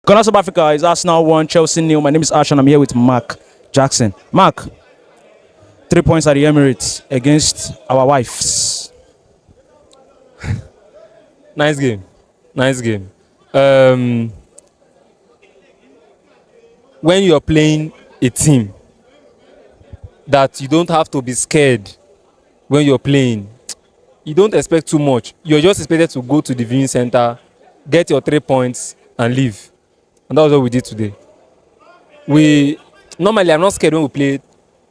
Ghana South Africa is Arsenal 1, Chelsea nil. My name is Ash and I'm here with Mark Jackson. Mark, 3 points at the Emirates against our wives. Nice game. Nice game. Um, when you're playing a team that you don't have to be scared when you're playing, you don't expect too much. You're just expected to go to the viewing center, get your 3 points, and leave. And that was what we did today. We normally I'm not scared when we play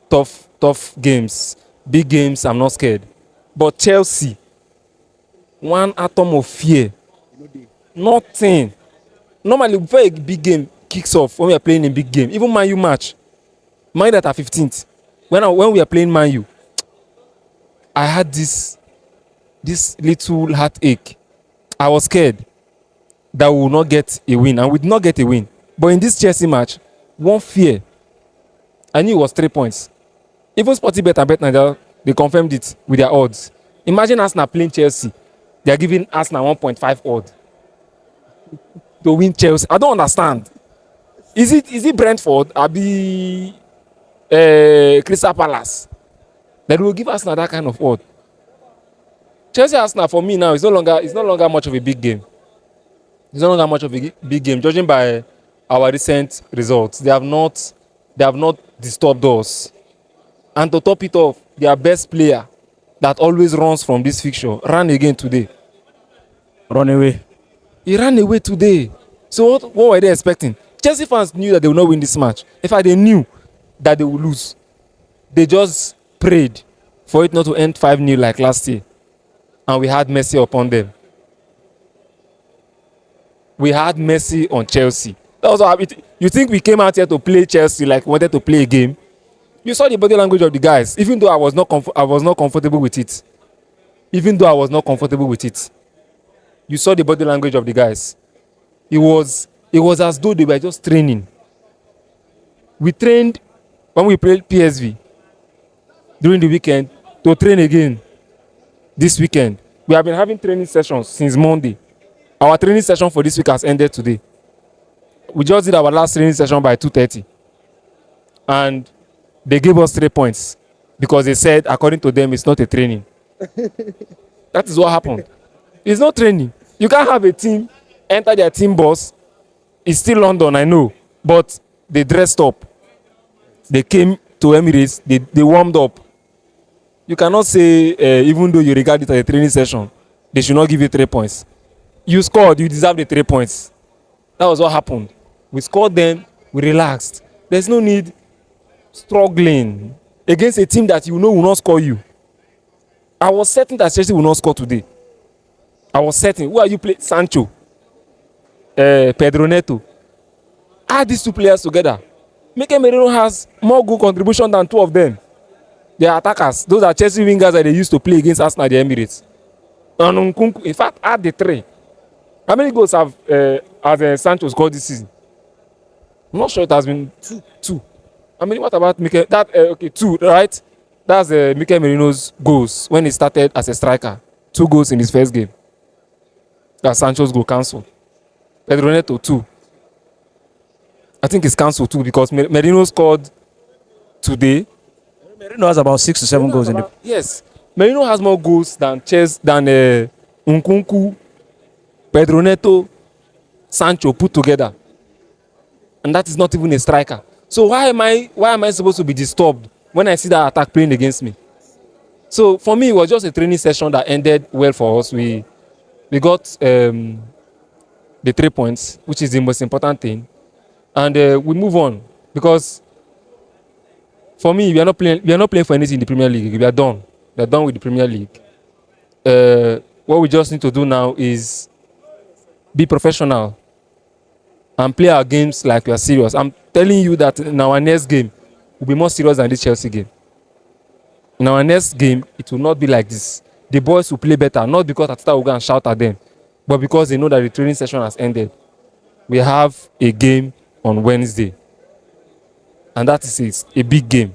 tough games, big games. I'm not scared. But Chelsea, one atom of fear, nothing. Normally before a big game kicks off, when we are playing a big game, even Man U match, Man U that are 15th, when we are playing Man U, I had this little heartache. I was scared that we will not get a win, and we did not get a win. But in this Chelsea match, one fear, I knew it was 3 points. Even Sportybet and BetNaija, they confirmed it with their odds. Imagine Arsenal playing Chelsea, they are giving Arsenal 1.5 odd to win Chelsea. I don't understand. Is it Brentford? Abi Crystal Palace that will give Arsenal that kind of odd? Chelsea Arsenal for me now is no longer much of a big game. It's no longer much of a big game, judging by our recent results. They have not disturbed us. And to top it off, their best player that always runs from this fixture ran again today. Run away. He ran away today. So what were they expecting? Chelsea fans knew that they would not win this match. In fact, they knew that they would lose. They just prayed for it not to end 5-0 like last year. And we had mercy upon them. We had mercy on Chelsea. That was how you think we came out here to play Chelsea like we wanted to play a game? You saw the body language of the guys. Even though I was not comfortable with it. Even though I was not comfortable with it. You saw the body language of the guys. It was as though they were just training. We trained when we played PSV during the weekend to train again this weekend. We have been having training sessions since Monday. Our training session for this week has ended today. We just did our last training session by 2:30. And they gave us 3 points because they said, according to them, it's not a training. That is what happened. It's not training. You can't have a team enter their team bus. It's still London, I know. But they dressed up. They came to Emirates. They warmed up. You cannot say, even though you regard it as a training session, they should not give you 3 points. You scored, you deserve the 3 points. That was what happened. We scored them, we relaxed. There's no need struggling against a team that you know will not score you. I was certain that Chelsea will not score today. I was certain. Who are you playing? Sancho, Pedro Neto. Add these two players together. Mikel Merino has more goal contribution than two of them. They are attackers. Those are Chelsea wingers that they used to play against Arsenal at the Emirates. And Nkunku, in fact, add the three. How many goals has Sancho scored this season? I'm not sure it has been two. I mean, what about Mikel? Okay, two, right? That's Mikel Merino's goals when he started as a striker. 2 goals in his first game. That's Sancho's goal cancelled. Pedro Neto, 2. I think it's cancelled too because Merino scored today. Merino has about 6 to 7 goals in it. Yes. Merino has more goals than Nkunku, Pedro Neto, Sancho put together. And that is not even a striker. So why am I supposed to be disturbed when I see that attack playing against me? So for me, it was just a training session that ended well for us. We got the 3 points, which is the most important thing, and we move on because for me, we are not playing for anything in the Premier League. We are done. We are done with the Premier League. What we just need to do now is be professional and play our games like we are serious. I'm telling you that in our next game, we'll be more serious than this Chelsea game. In our next game, it will not be like this. The boys will play better, not because Ateta will go and shout at them, but because they know that the training session has ended. We have a game on Wednesday, and that is a big game.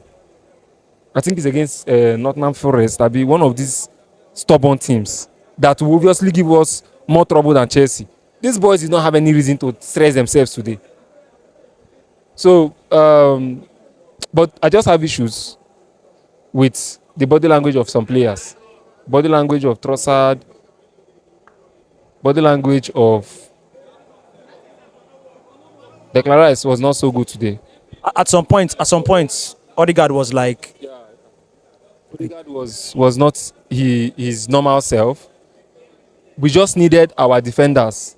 I think it's against Nottingham Forest. That'll be one of these stubborn teams that will obviously give us more trouble than Chelsea. These boys did not have any reason to stress themselves today. So, but I just have issues with the body language of some players. Body language of Trossard, body language of Declan Rice was not so good today. At some point, Odegaard was like, Odegaard was not his normal self. We just needed our defenders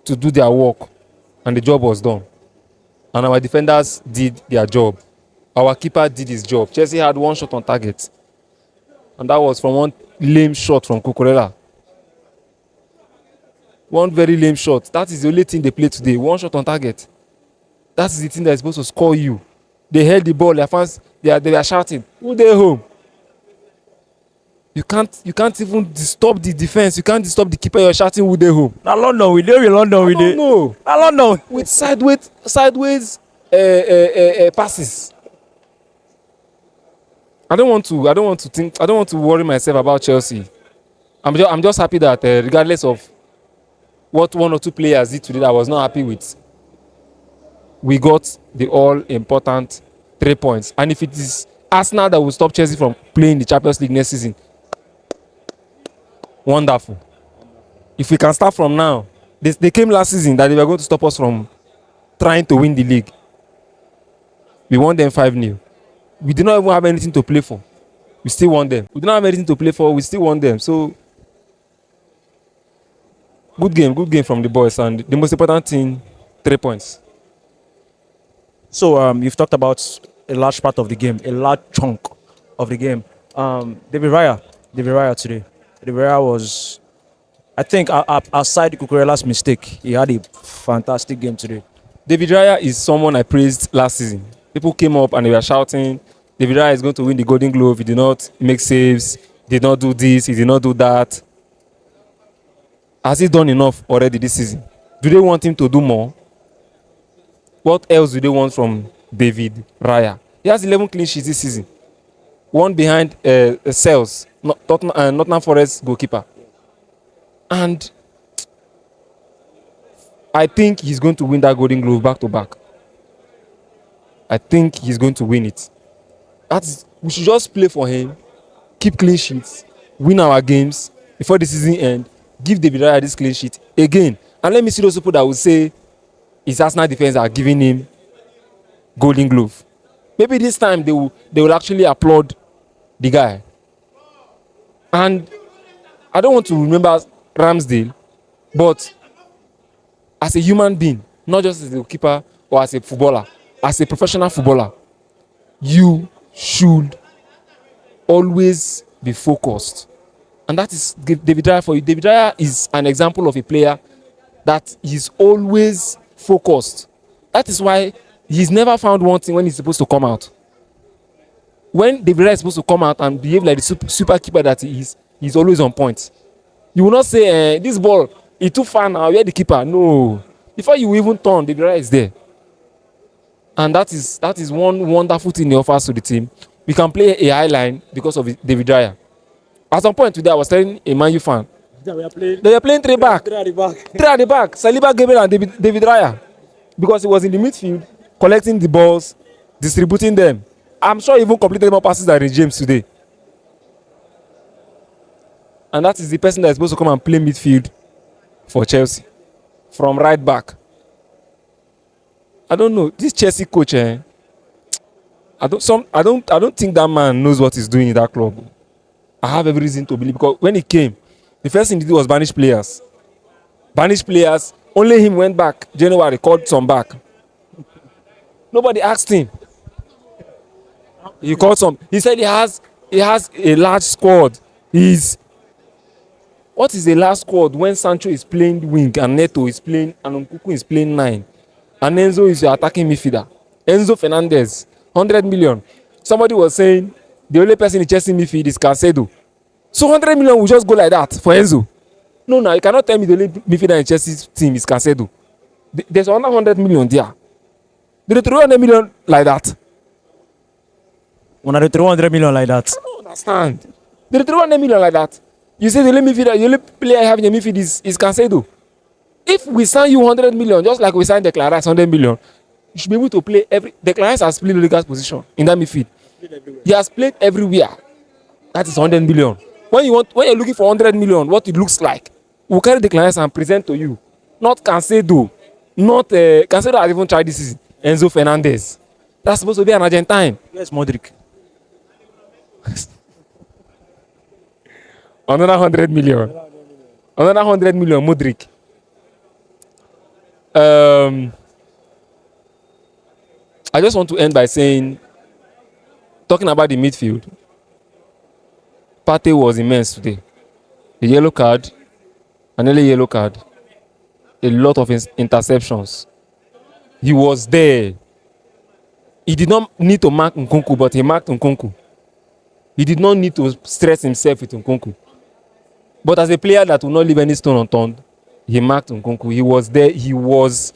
to do their work, and the job was done. And our defenders did their job. Our keeper did his job. Chelsea had one shot on target, and that was from one lame shot from Cucurella. One very lame shot. That is the only thing they played today. One shot on target. That is the thing that is supposed to score you. They held the ball. Their fans, they were shouting, "Who they home?" You can't even disturb the defense. You can't disturb the keeper. You're shouting, "Who they home?" "Na London we dey, we London we dey." No, "Na London." with sideways passes. I don't want to worry myself about Chelsea. I'm just happy that regardless of what one or two players did today that I was not happy with, we got the all-important 3 points. And if it is Arsenal that will stop Chelsea from playing the Champions League next season, wonderful. If we can start from now, they came last season that they were going to stop us from trying to win the league. We won them 5-0. We did not even have anything to play for. We still won them. We did not have anything to play for. We still won them. So, good game from the boys. And the most important thing, 3 points. So you've talked about a large part of the game, a large chunk of the game. David Raya today. David Raya was, I think, aside Cucurella's mistake, he had a fantastic game today. David Raya is someone I praised last season. People came up and they were shouting, David Raya is going to win the Golden Glove. He did not make saves. He did not do this. He did not do that. Has he done enough already this season? Do they want him to do more? What else do they want from David Raya? He has 11 clean sheets this season. One behind Sales, Nottingham Forest goalkeeper. And I think he's going to win that Golden Glove back to back. I think he's going to win it. We should just play for him, keep clean sheets, win our games before the season ends, give David Raya this clean sheet again. And let me see those people that will say his Arsenal defense are giving him Golden Glove. Maybe this time they will actually applaud the guy. And I don't want to remember Ramsdale, but as a human being, not just as a keeper or as a footballer, as a professional footballer, you should always be focused. And that is David Raya for you. David Raya is an example of a player that is always focused. That is why he's never found one thing when he's supposed to come out. When David Raya is supposed to come out and behave like the super keeper that he is, he's always on point. You will not say, this ball, it's too far now, where the keeper? No. Before you even turn, David Raya is there. And that is one wonderful thing he offers to the team. We can play a high line because of David Raya. At some point today, I was telling a Man U fan, they were playing three back. Three at the back. Saliba, Gabriel, and David Raya. Because he was in the midfield, collecting the balls, distributing them. I'm sure he even completed more passes than James today. And that is the person that is supposed to come and play midfield for Chelsea. From right back. I don't know. This Chelsea coach, I don't think that man knows what he's doing in that club. I have every reason to believe, because when he came, the first thing he did was banish players. Banish players. Only him went back. January called some back. Nobody asked him. He called some. He said he has a large squad. What is a large squad when Sancho is playing wing and Neto is playing and Nkunku is playing 9 and Enzo is your attacking midfielder? Enzo Fernandez, 100 million. Somebody was saying the only person in Chelsea midfield is Caicedo. So 100 million will just go like that for Enzo. No, you cannot tell me the only midfielder in Chelsea's team is Caicedo. There's another 100 million there. They throw 100 million like that. When I throw 100 million like that, I don't understand. They throw 100 million like that. You say the only player I have in the midfield is Caicedo. If we sign you 100 million, just like we signed Declan Rice 100 million, you should be able to play every. Declan Rice has played Rudiger's position in that midfield. He has played everywhere. That is 100 million. When you're looking for 100 million, what it looks like, we'll carry Declan Rice and present to you. Not Cancedo, not Cancedo has even tried this season. Enzo Fernandez. That's supposed to be an Argentine. Yes, Modric. Another 100 million. Another 100 million, Modric. I just want to end by saying, talking about the midfield, Partey was immense today. A yellow card, an early yellow card, a lot of interceptions. He was there. He did not need to mark Nkunku, but he marked Nkunku. He did not need to stress himself with Nkunku. But as a player that will not leave any stone unturned, he marked Nkunku. He was there. He was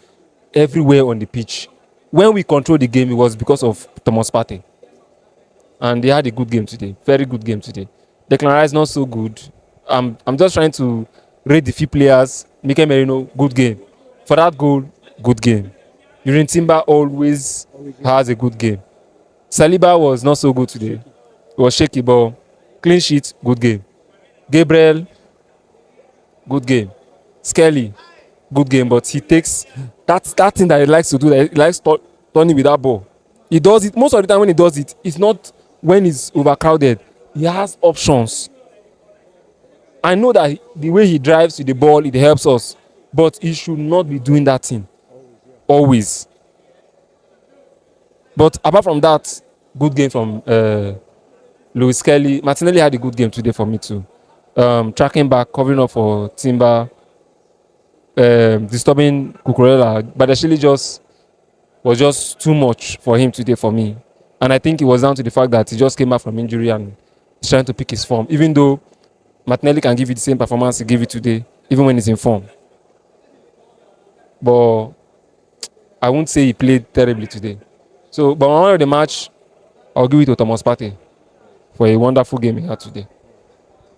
everywhere on the pitch. When we controlled the game, it was because of Thomas Partey. And they had a good game today. Very good game today. Declan Rice not so good. I'm just trying to rate the few players. Mikel Merino, good game. For that goal, good game. Yuri Timber always has a good game. Saliba was not so good today. It was shaky ball. Clean sheet, good game. Gabriel, good game. Skelly, good game, but he takes that thing that he likes to do, that he likes turning with that ball. He does it most of the time. When he does it, it's not when he's overcrowded. He has options. I know that the way he drives with the ball, it helps us, but he should not be doing that thing always. But apart from that, good game from Lewis Kelly. Martinelli had a good game today for me too. Tracking back, covering up for Timber, disturbing Cucurella. Badashili was just too much for him today for me. And I think it was down to the fact that he just came back from injury and he's trying to pick his form. Even though Martinelli can give you the same performance he gave you today, even when he's in form. But I won't say he played terribly today. So, but one of the match, I'll give it to Thomas Partey for a wonderful game he had today.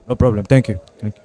No problem. Thank you. Thank you.